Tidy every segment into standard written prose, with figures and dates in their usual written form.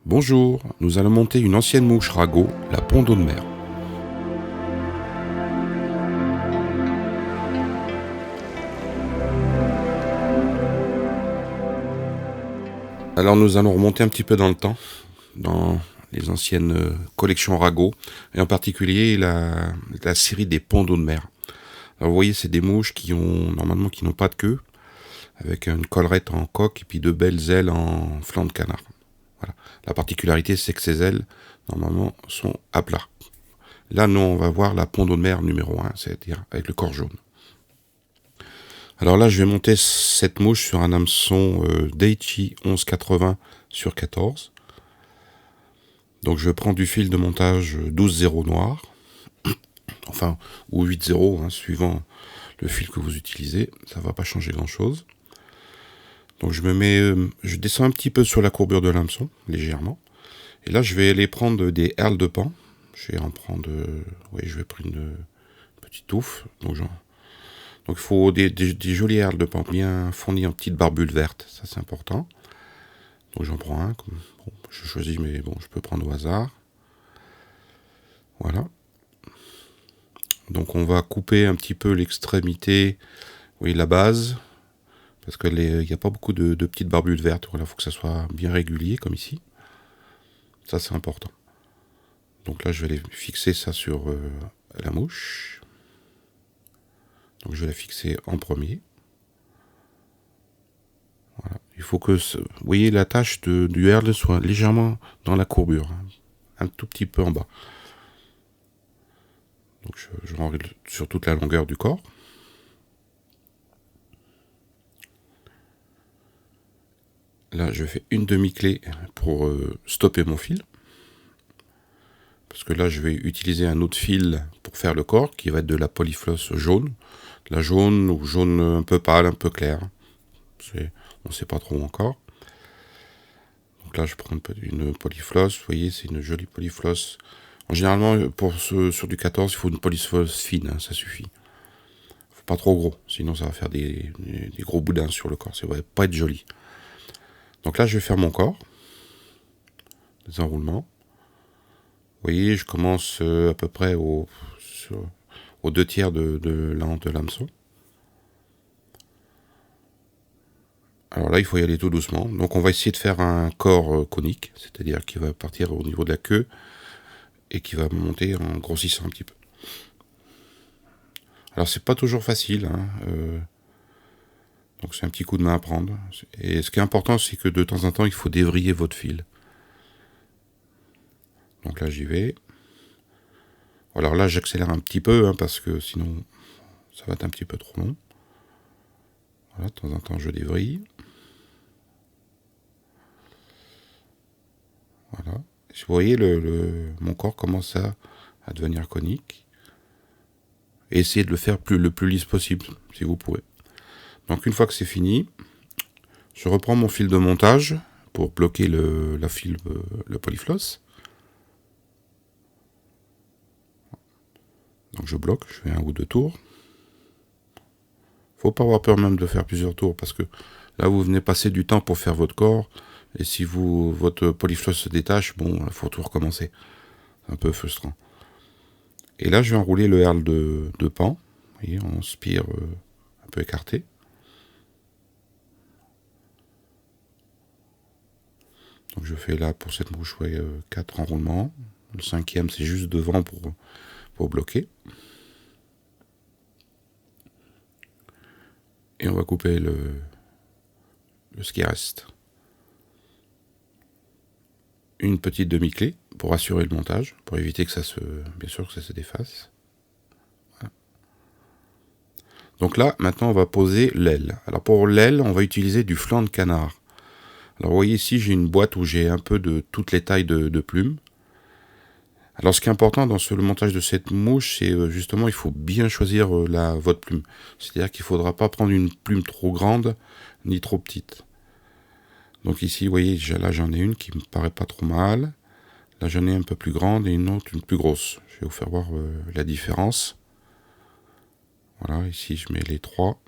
Bonjour, nous allons monter une ancienne mouche ragot, la pondeau de mer. Alors nous allons remonter un petit peu dans le temps, dans les anciennes collections ragots, et en particulier la série des pondeaux de mer. Alors vous voyez, c'est des mouches qui n'ont pas de queue, avec une collerette en coque et puis deux belles ailes en flanc de canard. Voilà. La particularité, c'est que ces ailes, normalement, sont à plat. Là, nous, on va voir la pondeau de mer numéro 1, c'est-à-dire avec le corps jaune. Alors là, je vais monter cette mouche sur un hameçon Daichi 1180 sur 14. Donc je prends du fil de montage 12-0 noir, enfin, ou 8-0, hein, suivant le fil que vous utilisez, ça va pas changer grand-chose. Donc je descends un petit peu sur la courbure de l'hameçon, légèrement. Et là, je vais aller prendre des herles de pan. Je vais prendre une petite touffe. Donc il faut des jolies herles de pan bien fournies en petites barbules vertes, ça c'est important. Donc j'en prends un, je choisis, mais bon, je peux prendre au hasard. Voilà. Donc on va couper un petit peu l'extrémité, oui, la base, parce qu'il n'y a pas beaucoup de petites barbules vertes. Voilà, il faut que ça soit bien régulier, comme ici. Ça c'est important. Donc là, je vais aller fixer ça sur la mouche. Donc je vais la fixer en premier. Voilà. Il faut que, vous voyez, la tache du herle soit légèrement dans la courbure, hein, un tout petit peu en bas. Donc je rentre sur toute la longueur du corps. Là, je fais une demi-clé pour stopper mon fil. Parce que là, je vais utiliser un autre fil pour faire le corps, qui va être de la polyfloss jaune. La jaune ou jaune un peu pâle, un peu clair. On ne sait pas trop encore. Donc là, je prends une polyfloss. Vous voyez, c'est une jolie polyfloss. Généralement, sur du 14, il faut une polyfloss fine, hein, ça suffit. Faut pas trop gros, sinon ça va faire des gros boudins sur le corps. Ça va pas être joli. Donc là, je vais faire mon corps. Des enroulements. Vous voyez, je commence à peu près aux 2/3 de l'hameçon. Alors là, il faut y aller tout doucement. Donc on va essayer de faire un corps conique, c'est-à-dire qui va partir au niveau de la queue et qui va monter en grossissant un petit peu. Alors c'est pas toujours facile, hein, donc c'est un petit coup de main à prendre. Et ce qui est important, c'est que de temps en temps, il faut dévriller votre fil. Donc là, j'y vais. Alors là, j'accélère un petit peu, hein, parce que sinon, ça va être un petit peu trop long. Voilà, de temps en temps, je dévrille. Voilà. Vous voyez, mon corps commence à devenir conique. Et essayez de le faire le plus lisse possible, si vous pouvez. Donc une fois que c'est fini, je reprends mon fil de montage pour bloquer le polyfloss. Donc je bloque, je fais un ou deux tours. Faut pas avoir peur même de faire plusieurs tours, parce que là vous venez passer du temps pour faire votre corps, et si votre polyfloss se détache, bon, il faut tout recommencer. C'est un peu frustrant. Et là je vais enrouler le herle de pan. Vous voyez, on spire un peu écarté. Donc je fais là pour cette mouche 4 enroulements. Le 5e c'est juste devant pour bloquer. Et on va couper ce qui reste. Une petite demi-clé pour assurer le montage, pour éviter que bien sûr que ça se défasse. Voilà. Donc là, maintenant on va poser l'aile. Alors pour l'aile, on va utiliser du flanc de canard. Alors vous voyez ici, j'ai une boîte où j'ai un peu de toutes les tailles de plumes. Alors ce qui est important dans le montage de cette mouche, c'est justement, il faut bien choisir votre plume. C'est-à-dire qu'il ne faudra pas prendre une plume trop grande, ni trop petite. Donc ici, vous voyez, là j'en ai une qui me paraît pas trop mal. Là j'en ai un peu plus grande et une autre, une plus grosse. Je vais vous faire voir la différence. Voilà, ici je mets les 3.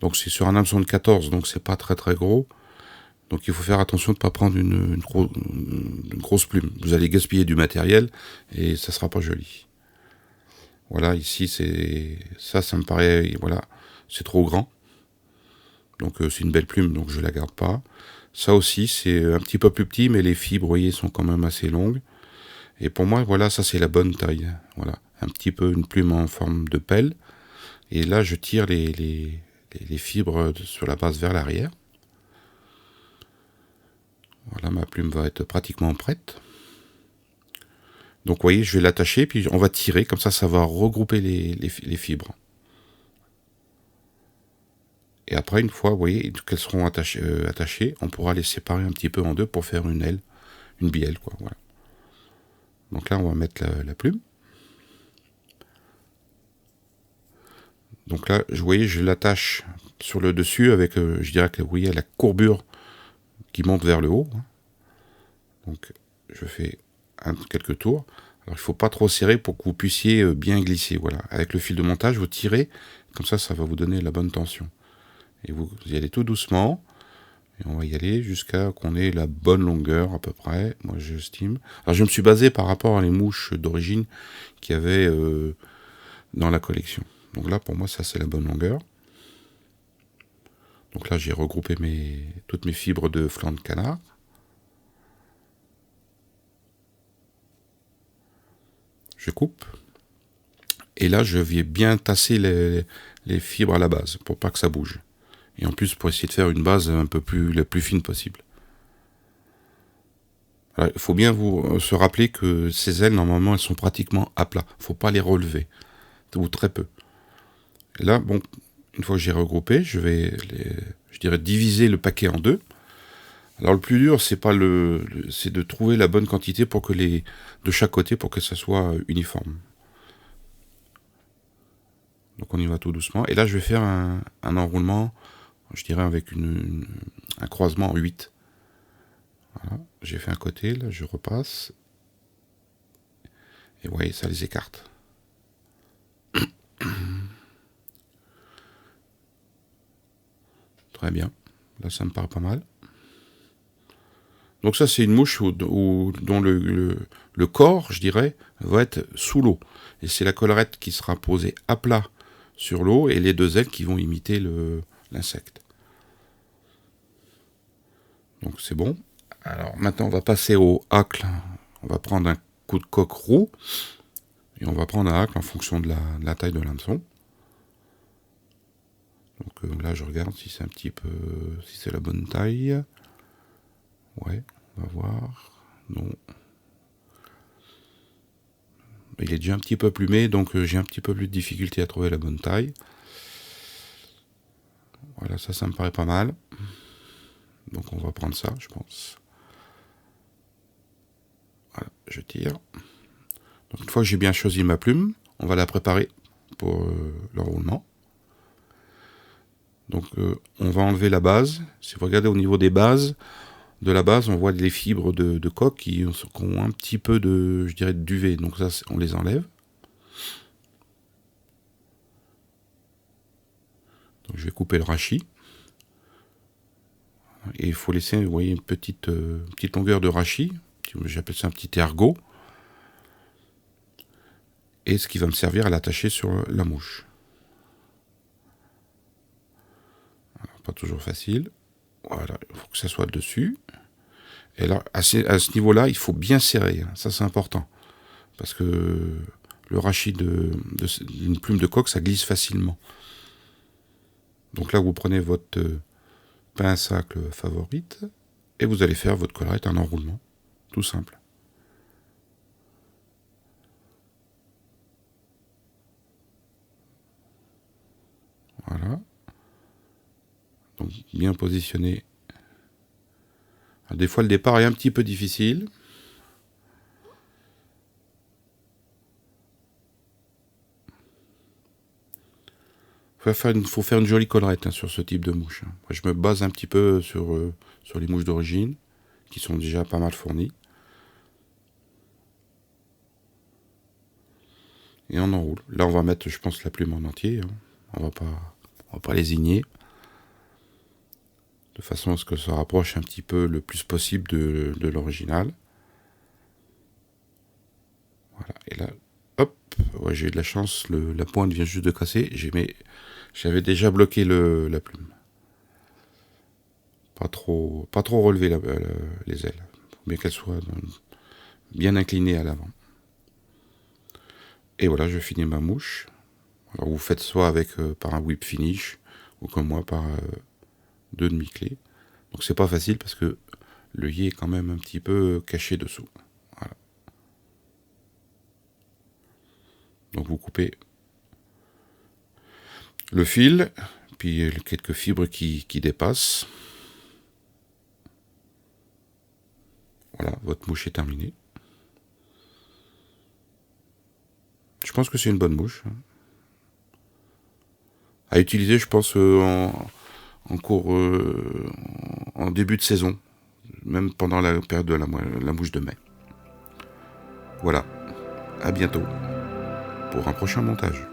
Donc c'est sur un hameçon de 14, donc c'est pas très très gros. Donc il faut faire attention de ne pas prendre une grosse plume. Vous allez gaspiller du matériel et ça sera pas joli. Voilà, ici ça me paraît, voilà, c'est trop grand. Donc c'est une belle plume, donc je la garde pas. Ça aussi c'est un petit peu plus petit, mais les fibres, vous voyez, sont quand même assez longues. Et pour moi, voilà, ça c'est la bonne taille. Voilà, un petit peu une plume en forme de pelle. Et là, je tire les fibres sur la base vers l'arrière. Voilà, ma plume va être pratiquement prête. Donc vous voyez, je vais l'attacher, puis on va tirer, comme ça va regrouper les fibres. Et après, une fois, vous voyez, qu'elles seront attachées, on pourra les séparer un petit peu en deux pour faire une aile, une bielle, quoi. Voilà. Donc là, on va mettre la plume. Donc là, vous voyez, je l'attache sur le dessus avec, je dirais que vous voyez, la courbure qui monte vers le haut. Donc je fais quelques tours. Alors il ne faut pas trop serrer pour que vous puissiez bien glisser. Voilà. Avec le fil de montage, vous tirez, comme ça va vous donner la bonne tension. Et vous y allez tout doucement. Et on va y aller jusqu'à qu'on ait la bonne longueur à peu près, moi j'estime. Alors je me suis basé par rapport à les mouches d'origine qu'il y avait dans la collection. Donc là pour moi ça c'est la bonne longueur. Donc là j'ai regroupé toutes mes fibres de flanc de canard. Je coupe. Et là je vais bien tasser les fibres à la base pour pas que ça bouge. Et en plus pour essayer de faire une base un peu la plus fine possible. Il faut bien se rappeler que ces ailes, normalement, elles sont pratiquement à plat. Il ne faut pas les relever, ou très peu. Et là, bon, une fois que j'ai regroupé, je vais, je dirais, diviser le paquet en deux. Alors le plus dur, c'est de trouver la bonne quantité pour que de chaque côté, pour que ça soit uniforme. Donc on y va tout doucement. Et là, je vais faire un enroulement, je dirais, avec un croisement en 8. Voilà, j'ai fait un côté, là, je repasse. Et vous voyez, ça les écarte. Très bien. Là, ça me paraît pas mal. Donc ça, c'est une mouche dont le corps, je dirais, va être sous l'eau. Et c'est la collerette qui sera posée à plat sur l'eau et les deux ailes qui vont imiter l'insecte. Donc c'est bon. Alors maintenant, on va passer au hacle. On va prendre un coup de coque roux et on va prendre un hacle en fonction de la taille de l'hameçon. Donc là, je regarde si c'est si c'est la bonne taille. Ouais, on va voir. Non. Il est déjà un petit peu plumé, donc j'ai un petit peu plus de difficulté à trouver la bonne taille. Voilà, ça me paraît pas mal. Donc on va prendre ça, je pense. Voilà, je tire. Donc une fois que j'ai bien choisi ma plume, on va la préparer pour le roulement. Donc on va enlever la base. Si vous regardez au niveau des bases, de la base, on voit les fibres de coque qui ont un petit peu de, je dirais, de duvet. Donc ça, on les enlève. Donc je vais couper le rachis. Et il faut laisser, vous voyez, une petite longueur de rachis. J'appelle ça un petit ergot. Et ce qui va me servir à l'attacher sur la mouche. Alors, pas toujours facile. Voilà, il faut que ça soit dessus. Et là, à ce niveau-là, il faut bien serrer. Ça, c'est important. Parce que le rachis d'une plume de coque, ça glisse facilement. Donc là, vous prenez votre pince à hacle favorite et vous allez faire votre collerette en enroulement. Tout simple. Voilà. Donc bien positionné. Alors, des fois, le départ est un petit peu difficile. Il faut faire une jolie collerette sur ce type de mouche. Moi, je me base un petit peu sur les mouches d'origine, qui sont déjà pas mal fournies. Et on enroule. Là, on va mettre, je pense, la plume en entier. On va pas lésigner. de façon à ce que ça rapproche un petit peu le plus possible de l'original. Voilà, et là, hop, ouais, j'ai eu de la chance, la pointe vient juste de casser, j'avais déjà bloqué la plume. Pas trop relever les ailes, mais qu'elles soient bien inclinées à l'avant. Et voilà, je finis ma mouche. Alors vous faites soit par un whip finish, ou comme moi par 2 demi-clés. Donc c'est pas facile parce que l'œillet est quand même un petit peu caché dessous. Voilà. Donc vous coupez le fil, puis quelques fibres qui dépassent. Voilà, votre mouche est terminée. Je pense que c'est une bonne mouche. À utiliser, je pense, en cours, en début de saison, même pendant la période de la mouche de mai. Voilà, à bientôt pour un prochain montage.